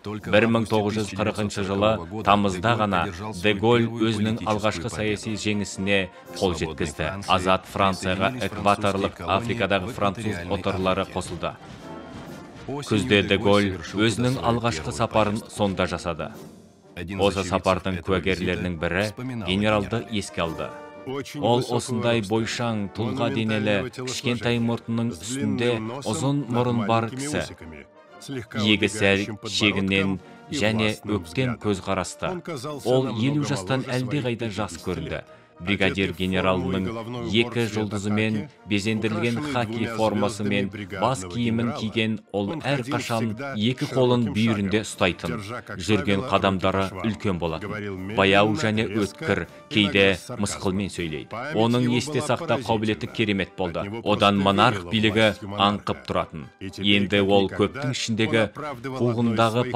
1940 жылы тамызда ғана де Голь өзінің алғашқы саяси жеңісіне қол жеткізді. Азат Францияға экваторлық Африкадағы француз отарлары қосылды. Күзде де Голь өзінің алғашқы сапарын сонда жасады. Осы сапардың куәгерлерінің бірі генералды еске алды. Ол осындай бойшаң, тұлға денелі, кішкентай мұртының үстінде ұзын мұрын бар кісі. Иегі сәл шегінен және өктем көзқарасты. Ол 50 жастан әлдеқайда жас көрінді. Бригадир генералының 2 жұлдызымен безендірілген хаки формасымен бас киімін киген, ол әрқашан 2 қолын бүйірінде ұстайтын. Жүрген қадамдары үлкен болатын. Баяу және өткір, кейде мысқылмен сөйлейді. Оның есте сақта қабілеті керемет болды. Одан монарх билігі аңқып тұратын. Енді ол көптің ішіндегі қуғындағы